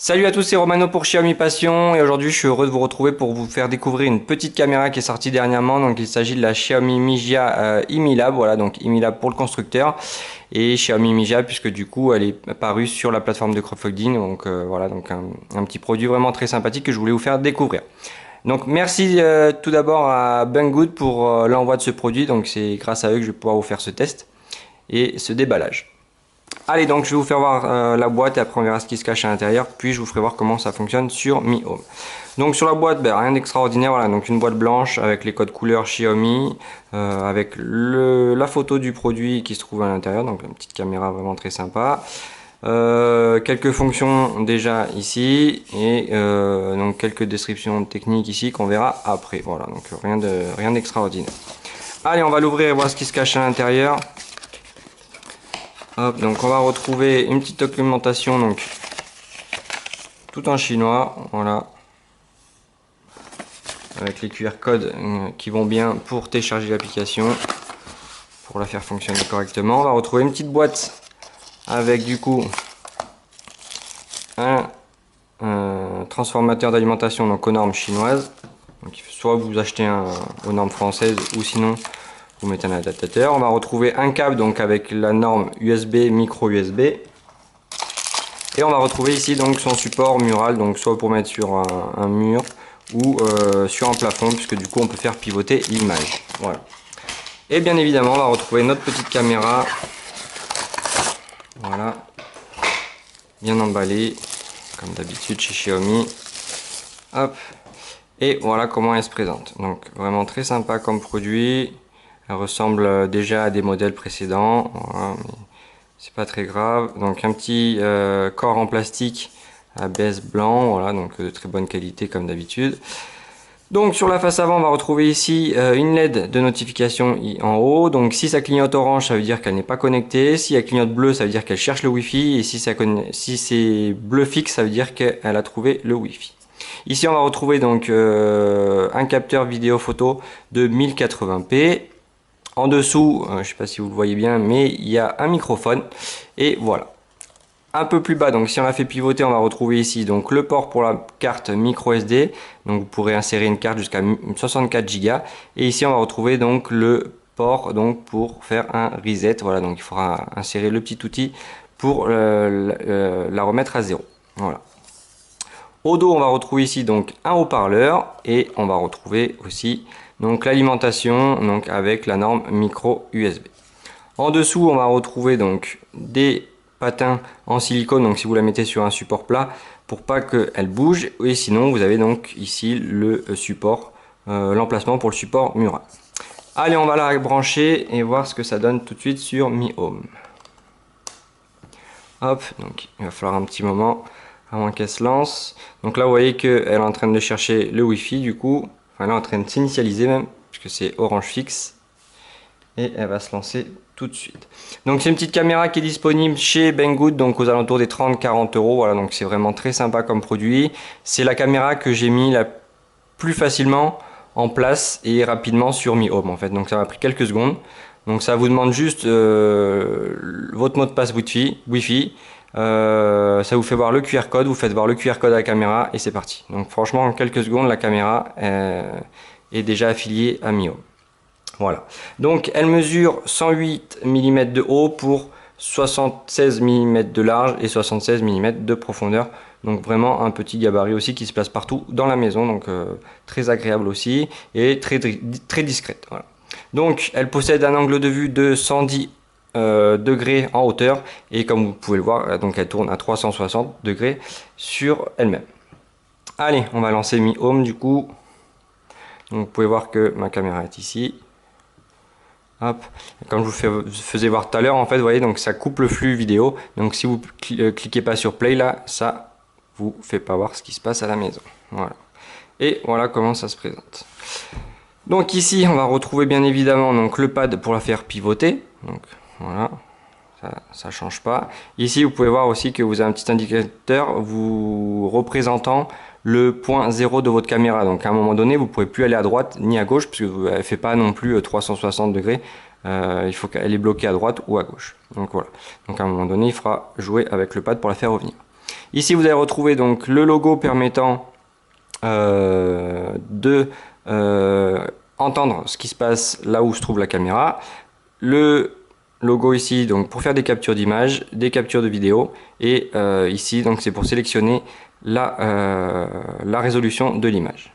Salut à tous, c'est Romano pour Xiaomi Passion et aujourd'hui je suis heureux de vous retrouver pour vous faire découvrir une petite caméra qui est sortie dernièrement. Donc il s'agit de la Xiaomi Mijia Imilab, voilà, donc Imilab pour le constructeur et Xiaomi Mijia puisque du coup elle est apparue sur la plateforme de crowdfunding. Donc voilà, donc un petit produit vraiment très sympathique que je voulais vous faire découvrir. Donc merci tout d'abord à Banggood pour l'envoi de ce produit. Donc c'est grâce à eux que je vais pouvoir vous faire ce test et ce déballage. Allez, donc je vais vous faire voir la boîte et après on verra ce qui se cache à l'intérieur, puis je vous ferai voir comment ça fonctionne sur Mi Home. Donc sur la boîte, rien d'extraordinaire, voilà, donc une boîte blanche avec les codes couleurs Xiaomi, avec la photo du produit qui se trouve à l'intérieur, donc une petite caméra vraiment très sympa. Quelques fonctions déjà ici et donc quelques descriptions techniques ici qu'on verra après, voilà, donc rien d'extraordinaire. Allez, on va l'ouvrir et voir ce qui se cache à l'intérieur. Hop, donc on va retrouver une petite documentation, donc tout en chinois, voilà, avec les QR codes qui vont bien pour télécharger l'application, pour la faire fonctionner correctement. On va retrouver une petite boîte avec du coup un transformateur d'alimentation donc aux normes chinoises. Donc, soit vous achetez un aux normes françaises ou sinon vous mettez un adaptateur. On va retrouver un câble donc avec la norme USB, micro USB. Et on va retrouver ici donc son support mural, donc soit pour mettre sur un mur ou sur un plafond, puisque du coup on peut faire pivoter l'image. Voilà. Et bien évidemment on va retrouver notre petite caméra. Voilà. Bien emballée, comme d'habitude chez Xiaomi. Hop. Et voilà comment elle se présente. Donc vraiment très sympa comme produit. Elle ressemble déjà à des modèles précédents, voilà, mais c'est pas très grave. Donc un petit corps en plastique ABS blanc, voilà, donc de très bonne qualité comme d'habitude. Donc sur la face avant, on va retrouver ici une LED de notification en haut. Donc si ça clignote orange, ça veut dire qu'elle n'est pas connectée. Si elle clignote bleu, ça veut dire qu'elle cherche le Wi-Fi. Et si c'est bleu fixe, ça veut dire qu'elle a trouvé le Wi-Fi. Ici, on va retrouver donc un capteur vidéo photo de 1080p. En dessous, je ne sais pas si vous le voyez bien, mais il y a un microphone. Et voilà. Un peu plus bas, donc si on la fait pivoter, on va retrouver ici donc le port pour la carte micro SD. Donc vous pourrez insérer une carte jusqu'à 64 Go. Et ici, on va retrouver donc le port donc pour faire un reset. Voilà, donc il faudra insérer le petit outil pour la remettre à zéro. Voilà. Au dos, on va retrouver ici donc un haut-parleur et on va retrouver aussi donc l'alimentation donc avec la norme micro USB. En dessous, on va retrouver donc des patins en silicone, donc si vous la mettez sur un support plat pour pas qu'elle bouge, et sinon vous avez donc ici le support, l'emplacement pour le support mural. Allez, on va la brancher et voir ce que ça donne tout de suite sur Mi Home. Hop, donc il va falloir un petit moment avant qu'elle se lance. Donc là vous voyez qu'elle est en train de chercher le Wi-Fi du coup, enfin elle est en train de s'initialiser même, puisque c'est orange fixe. Et elle va se lancer tout de suite. Donc c'est une petite caméra qui est disponible chez Banggood, donc aux alentours des 30-40 €. Voilà, donc c'est vraiment très sympa comme produit. C'est la caméra que j'ai mis la plus facilement en place et rapidement sur Mi Home en fait. Donc ça m'a pris quelques secondes. Donc ça vous demande juste votre mot de passe Wi-Fi. Ça vous fait voir le QR code, vous faites voir le QR code à la caméra et c'est parti. Donc franchement en quelques secondes la caméra est déjà affiliée à Mi Home. Voilà, donc elle mesure 108 mm de haut pour 76 mm de large et 76 mm de profondeur. Donc vraiment un petit gabarit aussi qui se place partout dans la maison, donc très agréable aussi et très discrète. Voilà. Donc elle possède un angle de vue de 110 degrés en hauteur et comme vous pouvez le voir, donc elle tourne à 360 degrés sur elle-même. Allez, on va lancer Mi Home du coup. Donc vous pouvez voir que ma caméra est ici. Hop. Comme je vous faisais voir tout à l'heure, en fait, vous voyez, donc ça coupe le flux vidéo. Donc si vous cliquez pas sur play là, ça vous fait pas voir ce qui se passe à la maison. Voilà. Et voilà comment ça se présente. Donc ici, on va retrouver bien évidemment donc le pad pour la faire pivoter. Donc voilà, ça change pas. Ici, vous pouvez voir aussi que vous avez un petit indicateur vous représentant le point 0 de votre caméra. Donc à un moment donné, vous ne pourrez plus aller à droite ni à gauche puisque elle ne fait pas non plus 360 degrés. Il faut qu'elle est bloquée à droite ou à gauche. Donc voilà. Donc à un moment donné, il faudra jouer avec le pad pour la faire revenir. Ici vous allez retrouver donc le logo permettant de entendre ce qui se passe là où se trouve la caméra. Le logo ici donc pour faire des captures d'image, des captures de vidéo, et ici donc c'est pour sélectionner la résolution de l'image.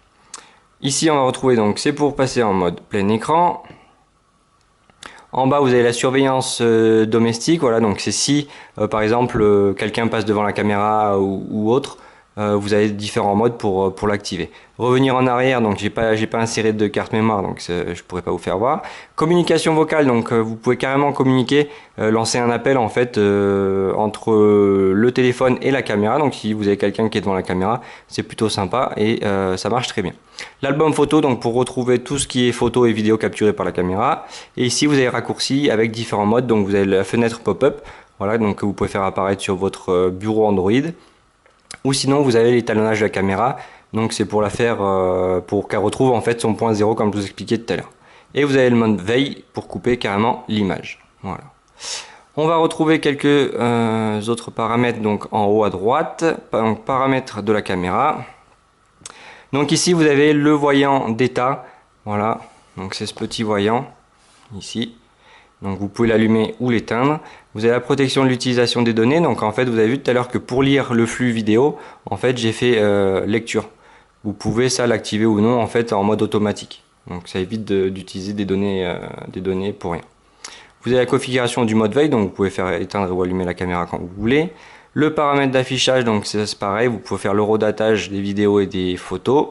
Ici on va retrouver donc c'est pour passer en mode plein écran. En bas vous avez la surveillance domestique, voilà, donc c'est si par exemple quelqu'un passe devant la caméra ou autre, vous avez différents modes pour l'activer. Revenir en arrière, donc j'ai pas inséré de carte mémoire, donc je pourrais pas vous faire voir. Communication vocale, donc vous pouvez carrément communiquer, lancer un appel en fait entre le téléphone et la caméra. Donc si vous avez quelqu'un qui est devant la caméra, c'est plutôt sympa et ça marche très bien. L'album photo, donc pour retrouver tout ce qui est photo et vidéo capturées par la caméra. Et ici vous avez raccourci avec différents modes, donc vous avez la fenêtre pop-up, voilà, donc vous pouvez faire apparaître sur votre bureau Android. Ou sinon vous avez l'étalonnage de la caméra, donc c'est pour la faire pour qu'elle retrouve en fait son point zéro comme je vous expliquais tout à l'heure. Et vous avez le mode veille pour couper carrément l'image. Voilà. On va retrouver quelques autres paramètres donc en haut à droite, donc paramètres de la caméra. Donc ici vous avez le voyant d'état, voilà, donc c'est ce petit voyant ici. Donc vous pouvez l'allumer ou l'éteindre. Vous avez la protection de l'utilisation des données. Donc en fait vous avez vu tout à l'heure que pour lire le flux vidéo, en fait j'ai fait lecture. Vous pouvez ça l'activer ou non en fait en mode automatique. Donc ça évite d'utiliser des données pour rien. Vous avez la configuration du mode veille, donc vous pouvez faire éteindre ou allumer la caméra quand vous voulez. Le paramètre d'affichage, donc c'est pareil, vous pouvez faire l'horodatage des vidéos et des photos.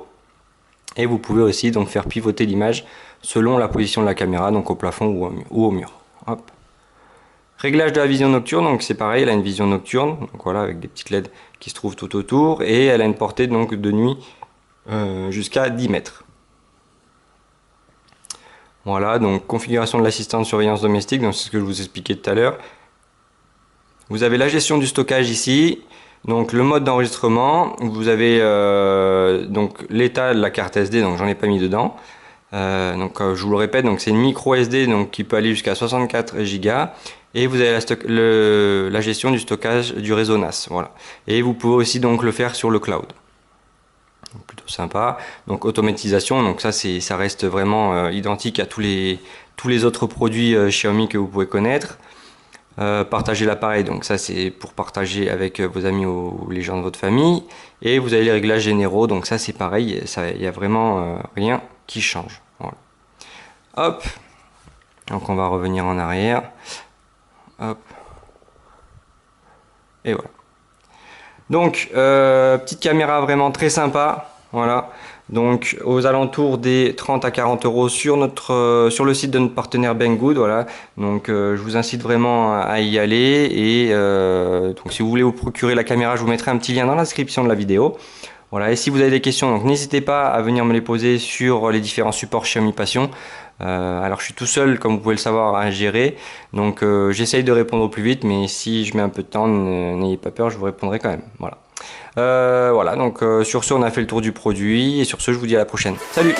Et vous pouvez aussi donc faire pivoter l'image selon la position de la caméra, donc au plafond ou au mur. Hop. Réglage de la vision nocturne, donc c'est pareil, elle a une vision nocturne, donc voilà, avec des petites LED qui se trouvent tout autour, et elle a une portée donc de nuit jusqu'à 10 mètres. Voilà, donc configuration de l'assistant de surveillance domestique, donc c'est ce que je vous expliquais tout à l'heure. Vous avez la gestion du stockage ici, donc le mode d'enregistrement, vous avez donc l'état de la carte SD, donc j'en ai pas mis dedans. Je vous le répète, donc c'est une micro SD donc qui peut aller jusqu'à 64 Go, et vous avez la gestion du stockage du réseau NAS, voilà. Et vous pouvez aussi donc le faire sur le cloud. Donc, plutôt sympa. Donc automatisation, donc ça reste vraiment identique à tous les autres produits Xiaomi que vous pouvez connaître. Partager l'appareil, donc ça c'est pour partager avec vos amis ou les gens de votre famille. Et vous avez les réglages généraux, donc ça c'est pareil, il n'y a vraiment rien qui change. Voilà. Hop, donc on va revenir en arrière. Hop. Et voilà. Donc petite caméra vraiment très sympa. Voilà. Donc aux alentours des 30 à 40 € sur le site de notre partenaire Banggood, voilà. Donc je vous incite vraiment à y aller, et donc si vous voulez vous procurer la caméra, je vous mettrai un petit lien dans la description de la vidéo. Voilà, et si vous avez des questions, donc n'hésitez pas à venir me les poser sur les différents supports Xiaomi Passion. Alors je suis tout seul, comme vous pouvez le savoir, à gérer, donc j'essaye de répondre au plus vite, mais si je mets un peu de temps, n'ayez pas peur, je vous répondrai quand même. Voilà. Voilà, donc sur ce on a fait le tour du produit, et sur ce je vous dis à la prochaine. Salut!